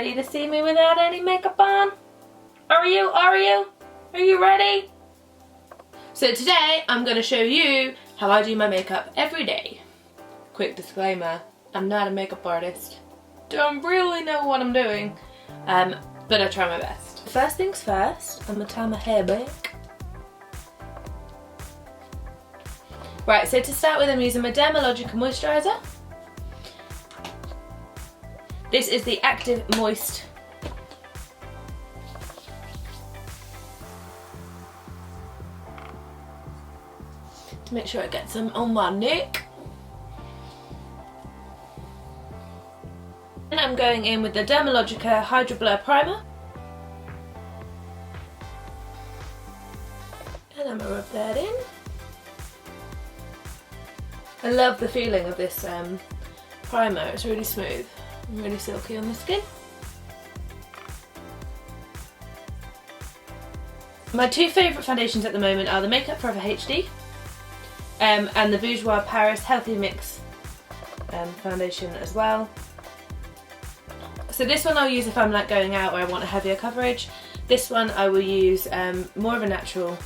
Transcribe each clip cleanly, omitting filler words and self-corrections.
ready to see me without any makeup on? Are you? Are you ready? So today I'm going to show you how I do my makeup every day. Quick disclaimer, I'm not a makeup artist. Don't really know what I'm doing, but I try my best. First things first, I'm going to tie my hair back. Right, so to start with I'm using my Dermalocica moisturizer. This is the Active Moist. To make sure I get some on my neck. And I'm going in with the Dermalocica Hydro Blur Primer. And I'm going to rub that in. I love the feeling of this primer, it's really smooth and really silky on the skin. My two favourite foundations at the moment are the Makeup Forever HD and the Bourjois Paris Healthy Mix foundation as well. So this one I'll use if I'm like going out where I want a heavier coverage. This one I will use more of a natural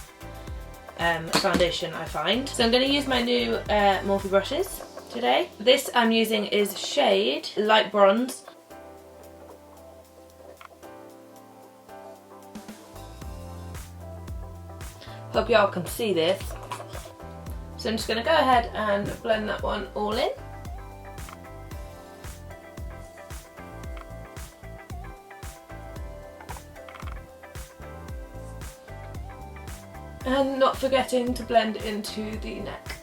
foundation, I find. So I'm going to use my new Morphe brushes today. This I'm using is shade Light Bronze. Hope y'all can see this. So I'm just going to go ahead and blend that one all in. And not forgetting to blend into the neck.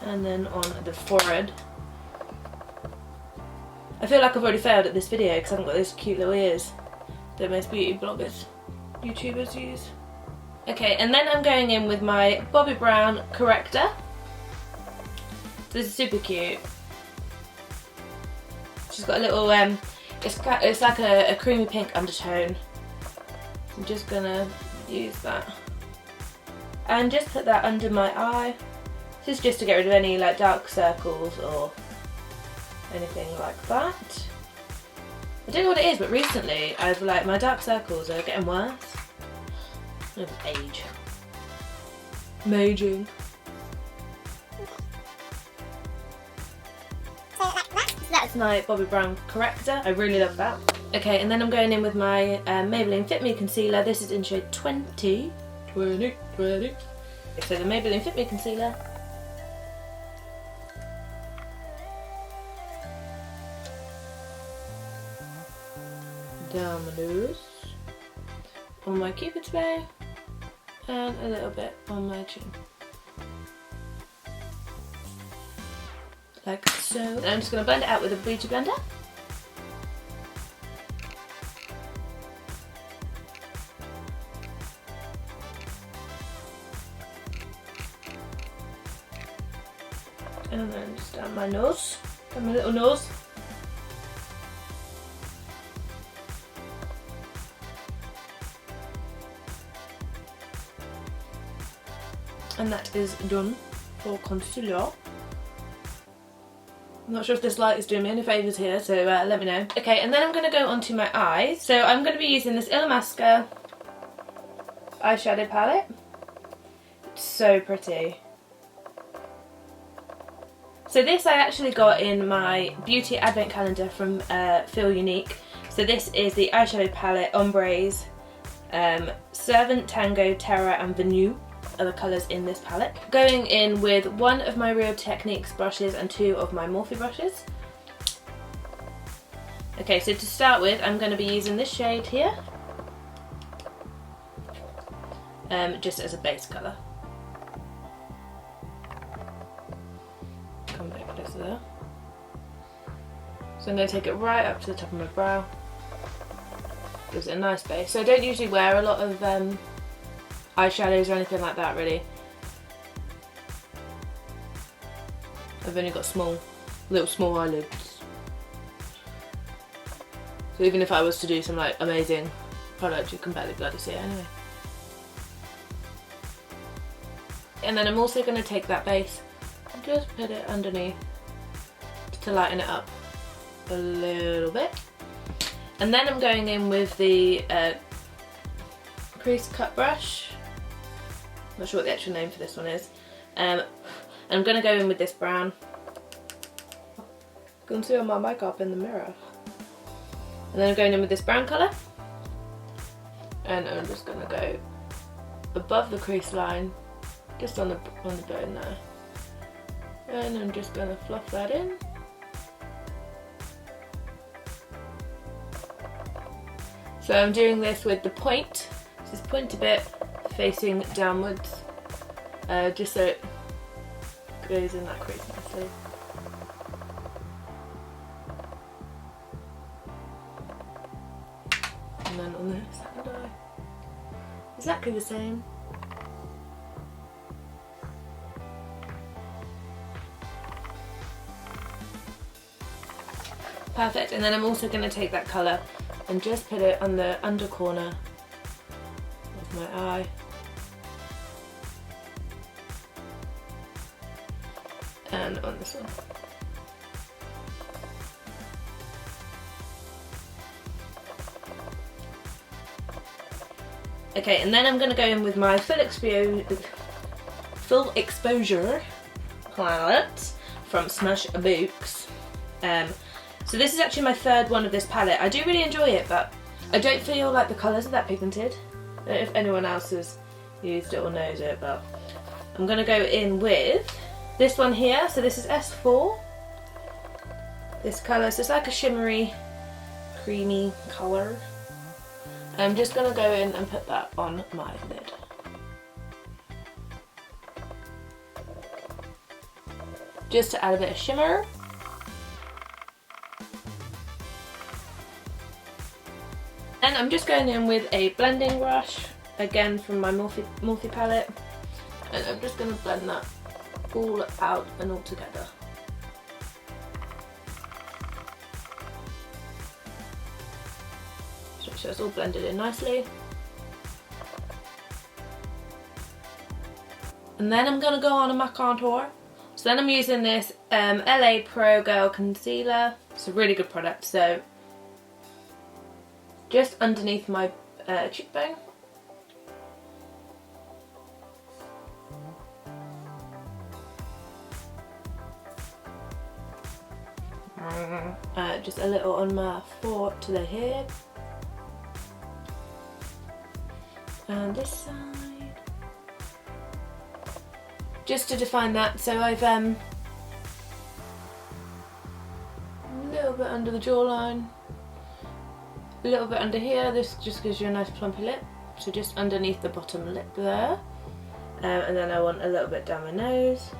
And then on the forehead. I feel like I've already failed at this video because I haven't got those cute little ears that most beauty bloggers, YouTubers use. Okay, and then I'm going in with my Bobbi Brown corrector. This is super cute. She's got a little it's like a creamy pink undertone. I'm just gonna use that and just put that under my eye. This is just to get rid of any like dark circles or anything like that. I don't know what it is, but recently I've like my dark circles are getting worse. With age. I'm aging. That's my Bobbi Brown corrector. I really love that. Okay, and then I'm going in with my Maybelline Fit Me Concealer. This is in shade 20. So the Maybelline Fit Me Concealer. Down my nose. On my Cupid's bow. And a little bit on my chin. Like so. And I'm just going to blend it out with a beauty blender. And then just down my nose, down my little nose. And that is done for concealer. I'm not sure if this light is doing me any favours here, so let me know. Okay, and then I'm going to go onto my eyes. So I'm going to be using this Illlamasqua eyeshadow palette. It's so pretty. So this I actually got in my beauty advent calendar from Feel Unique. So this is the eyeshadow palette Ombres, Servant, Tango, Terra and Venue are the colours in this palette. Going in with one of my Real Techniques brushes and two of my Morphe brushes. Okay, so to start with I'm going to be using this shade here, just as a base colour. Come back closer there. So I'm going to take it right up to the top of my brow. Gives it a nice base. So I don't usually wear a lot of eyeshadows or anything like that really. I've only got little small eyelids. So even if I was to do some like amazing product, you can barely bloody see it anyway. And then I'm also going to take that base and just put it underneath to lighten it up a little bit. And then I'm going in with the crease cut brush. I'm not sure what the actual name for this one is. And I'm going to go in with this brown. Conceal my makeup in the mirror. And then I'm going in with this brown colour. And I'm just going to go above the crease line, just on the bone there. And I'm just going to fluff that in. So I'm doing this with the point, this pointy bit facing downwards, just so it goes in that crease nicely. And then on the second eye, exactly the same. Perfect, and then I'm also going to take that colour and just put it on the under corner of my eye. And on this one. Okay, and then I'm going to go in with my full exposure palette from Smashbox. So this is actually my third one of this palette. I do really enjoy it, but I don't feel like the colours are that pigmented. I don't know if anyone else has used it or knows it, but I'm going to go in with this one here. So this is S4. This colour, so it's like a shimmery, creamy colour. I'm just going to go in and put that on my lid. Just to add a bit of shimmer. And I'm just going in with a blending brush, again from my Morphe palette, and I'm just going to blend that all out and all together. So it's all blended in nicely. And then I'm going to go on a Macara. So then I'm using this LA Pro Girl Concealer. It's a really good product. So just underneath my cheekbone. Just a little on my forehead to the head. And this side. Just to define that, so I've a little bit under the jawline. A little bit under here, this just gives you a nice plumpy lip, so just underneath the bottom lip there. And then I want a little bit down my nose.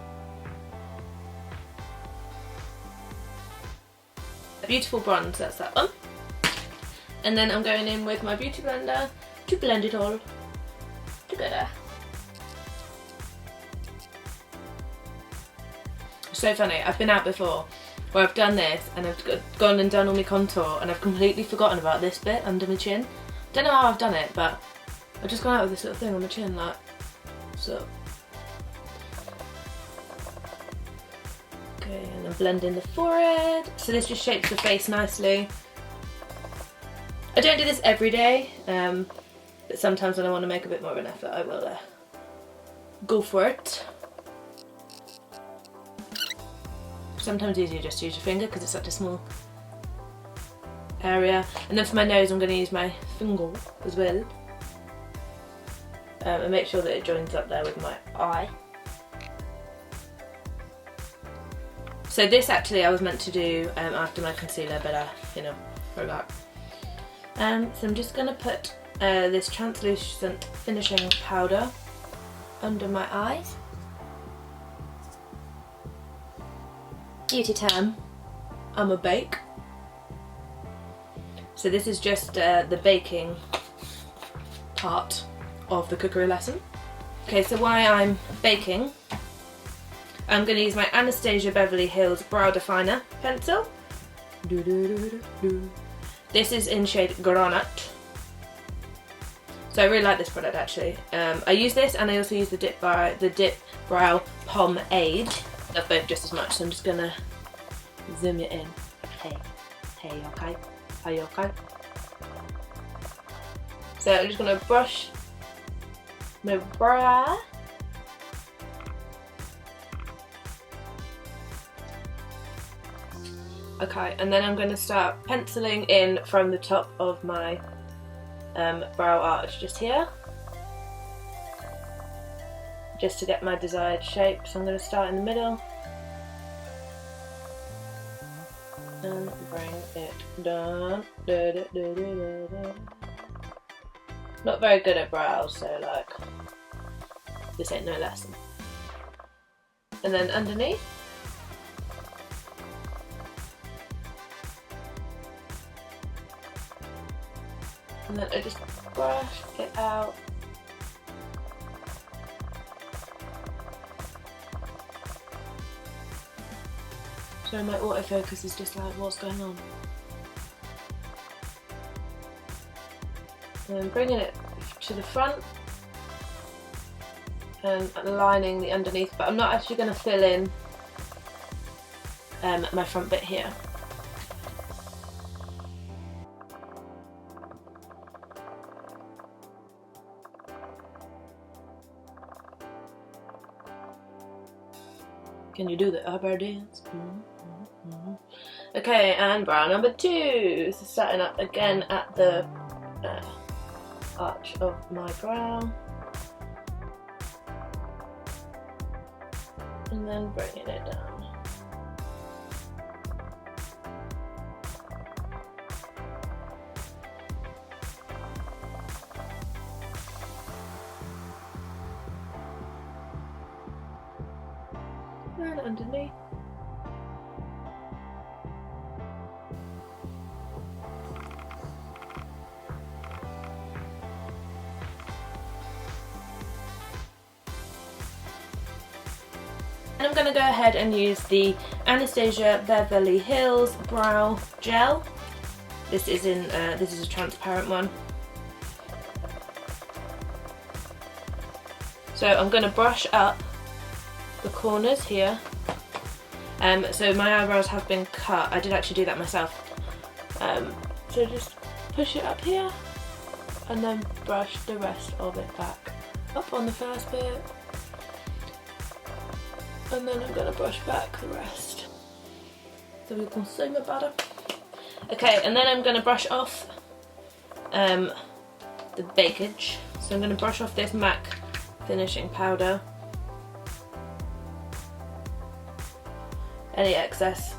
A beautiful bronze, that's that one. And then I'm going in with my beauty blender to blend it all together. So funny, I've been out before where I've done this and I've gone and done all my contour and I've completely forgotten about this bit under my chin. Don't know how I've done it, but I've just gone out with this little thing on my chin, like so. Okay, and then blend in the forehead. So this just shapes the face nicely. I don't do this every day, but sometimes when I want to make a bit more of an effort, I will go for it. Sometimes easier just to use your finger because it's such a small area. And then for my nose, I'm going to use my finger as well, and make sure that it joins up there with my eye. So this actually I was meant to do after my concealer, but you know, forgot. So I'm just going to put this translucent finishing powder under my eyes. Beauty time, I'm a bake. So this is just the baking part of the cookery lesson. Okay, so while I'm baking, I'm going to use my Anastasia Beverly Hills Brow Definer pencil. This is in shade Granite. So I really like this product actually. I use this and I also use the Dip Brow Pomade. love both just as much, so I'm just gonna zoom it in. Hey, okay? Are you okay? So I'm just gonna brush my brow. Okay, and then I'm going to start penciling in from the top of my brow arch just here, just to get my desired shape. So I'm going to start in the middle and bring it down. Not very good at brows, so like this ain't no lesson. And then underneath. And then I just brush it out. So my autofocus is just like, what's going on? And then bringing it to the front and lining the underneath, but I'm not actually going to fill in my front bit here. Can you do the eyebrow dance? Okay, and brow number 2. So starting up again at the arch of my brow. And then bringing it down. And underneath. And I'm going to go ahead and use the Anastasia Beverly Hills Brow Gel. This is a transparent one. So I'm going to brush up the corners here. So my eyebrows have been cut. I did actually do that myself. So just push it up here and then brush the rest of it back up on the first bit. And then I'm going to brush back the rest so we can see my better. Okay, and then I'm going to brush off the bakage. So I'm going to brush off this MAC finishing powder. Any excess.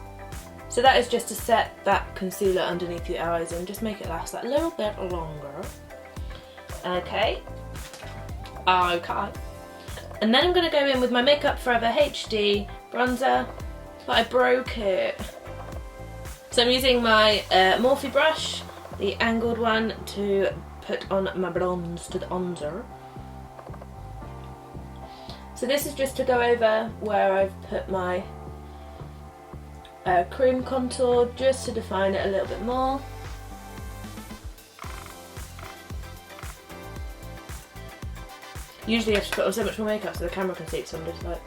So that is just to set that concealer underneath your eyes and just make it last that little bit longer. Okay. Okay. And then I'm going to go in with my Makeup Forever HD bronzer, but I broke it. So I'm using my Morphe brush, the angled one, to put on my bronze to the bronzer. So this is just to go over where I've put my cream contour, just to define it a little bit more. Usually I have to put on so much more makeup so the camera can see it, so I'm just like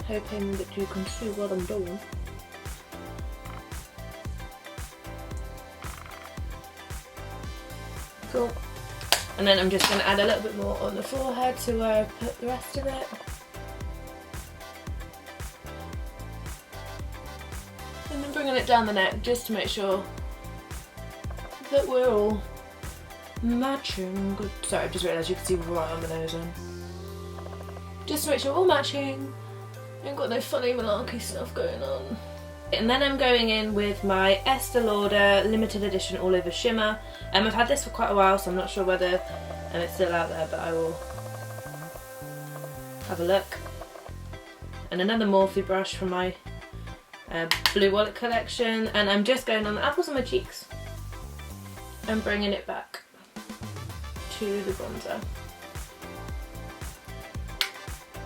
hoping that you can see what I'm doing. Cool. And then I'm just going to add a little bit more on the forehead to where I put the rest of it. And then bringing it down the neck just to make sure that we're all matching. Good. Sorry, I just realised you can see right on the nose on. Just to make sure we're all matching. Ain't got no funny malarkey stuff going on. And then I'm going in with my Estee Lauder limited edition all over shimmer. I've had this for quite a while, so I'm not sure whether it's still out there, but I will have a look. And another Morphe brush from my Blue Wallet collection, and I'm just going on the apples of my cheeks and bringing it back to the bronzer.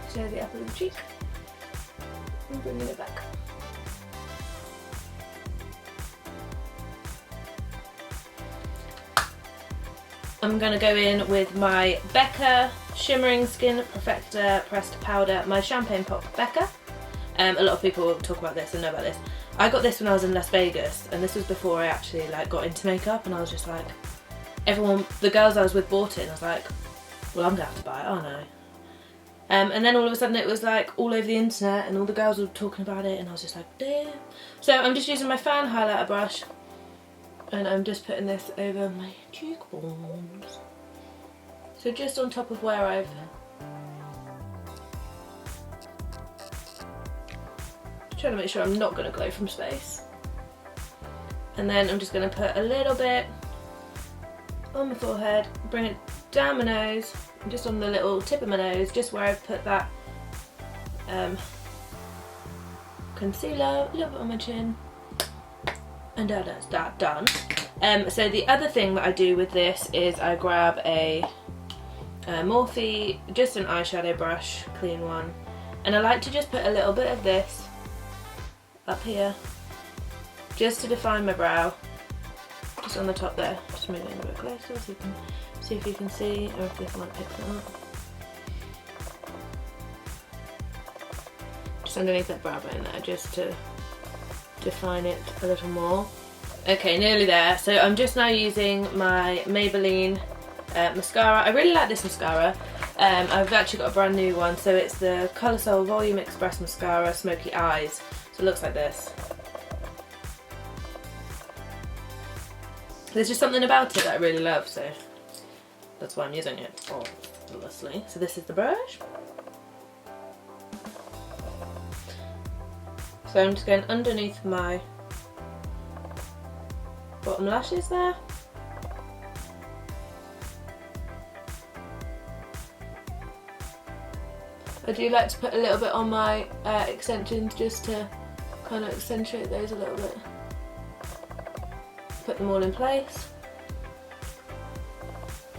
So the apple of the cheek and bringing it back. I'm going to go in with my Becca Shimmering Skin Perfector Pressed Powder, my Champagne Pop Becca, A lot of people talk about this and know about this. I got this when I was in Las Vegas, and this was before I actually like got into makeup, and I was just like, everyone, the girls I was with bought it, and I was like, well, I'm gonna have to buy it, aren't I? And then all of a sudden it was like all over the internet, and all the girls were talking about it, and I was just like, damn. So I'm just using my fan highlighter brush, and I'm just putting this over my cheekbones. So just on top of where I've trying to make sure I'm not going to glow from space. And then I'm just going to put a little bit on my forehead, bring it down my nose, just on the little tip of my nose, just where I've put that concealer, a little bit on my chin, and that's that done. So the other thing that I do with this is I grab a Morphe, just an eyeshadow brush, clean one, and I like to just put a little bit of this up here, just to define my brow, just on the top there. Just move it in a bit closer so you can see if you can see, or if this might pick it up. Just underneath that brow bone there, just to define it a little more. Okay, nearly there. So I'm just now using my Maybelline mascara. I really like this mascara. I've actually got a brand new one, so it's the Coloursoul Volume Express Mascara Smoky Eyes. So it looks like this. There's just something about it that I really love, so that's why I'm using it, obviously. So this is the brush. So I'm just going underneath my bottom lashes there. I do like to put a little bit on my extensions just to kind of accentuate those a little bit. Put them all in place.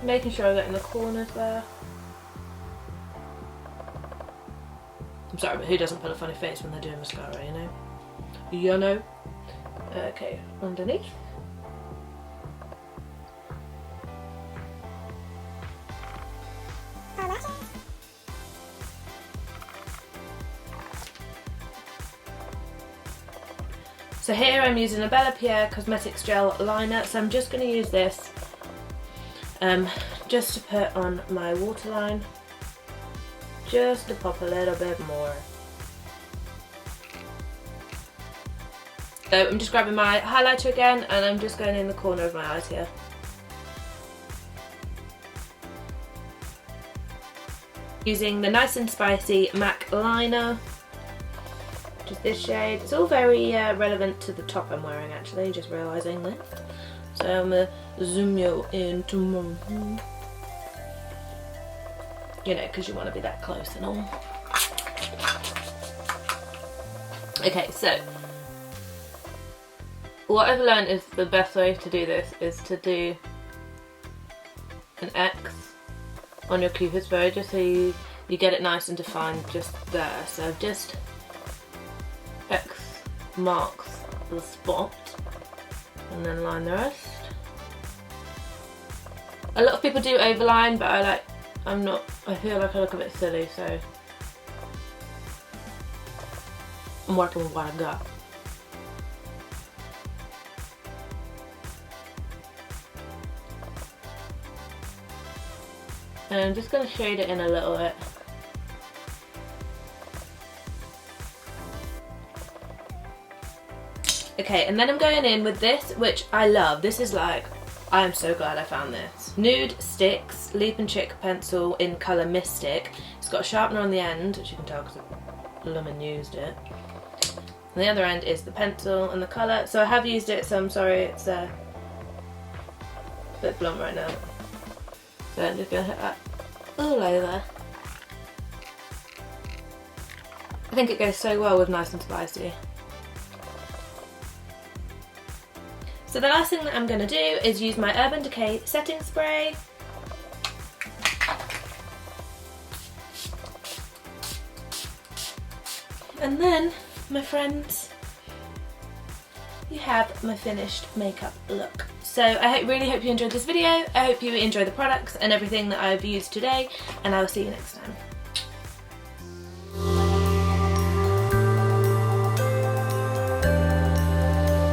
Making sure I get in the corners there. I'm sorry, but who doesn't put a funny face when they're doing mascara, you know? You know? Okay, underneath. So here I'm using a Bella Pierre Cosmetics Gel Liner, so I'm just going to use this just to put on my waterline, just to pop a little bit more. So I'm just grabbing my highlighter again, and I'm just going in the corner of my eyes here. Using the Nice and Spicy MAC Liner. Just this shade. It's all very relevant to the top I'm wearing, actually, just realising that. So I'm going to zoom you into more, you know, because you want to be that close and all. Okay, so what I've learned is the best way to do this is to do an X on your cupid's bow, just so you get it nice and defined just there. So just X marks the spot and then line the rest. A lot of people do overline, but I feel like I look a bit silly, so I'm working with what I've got. And I'm just going to shade it in a little bit. Okay, and then I'm going in with this, which I love. This is like, I am so glad I found this. Nude Sticks Leap and Chick pencil in colour Mystic. It's got a sharpener on the end, which you can tell because I've blooming used it. And the other end is the pencil and the colour. So I have used it, so I'm sorry it's a bit blunt right now. So I'm just going to hit that all over. I think it goes so well with Nice and Spicy. So the last thing that I'm going to do is use my Urban Decay setting spray. And then, my friends, you have my finished makeup look. So I really hope you enjoyed this video. I hope you enjoy the products and everything that I've used today, and I will see you next time.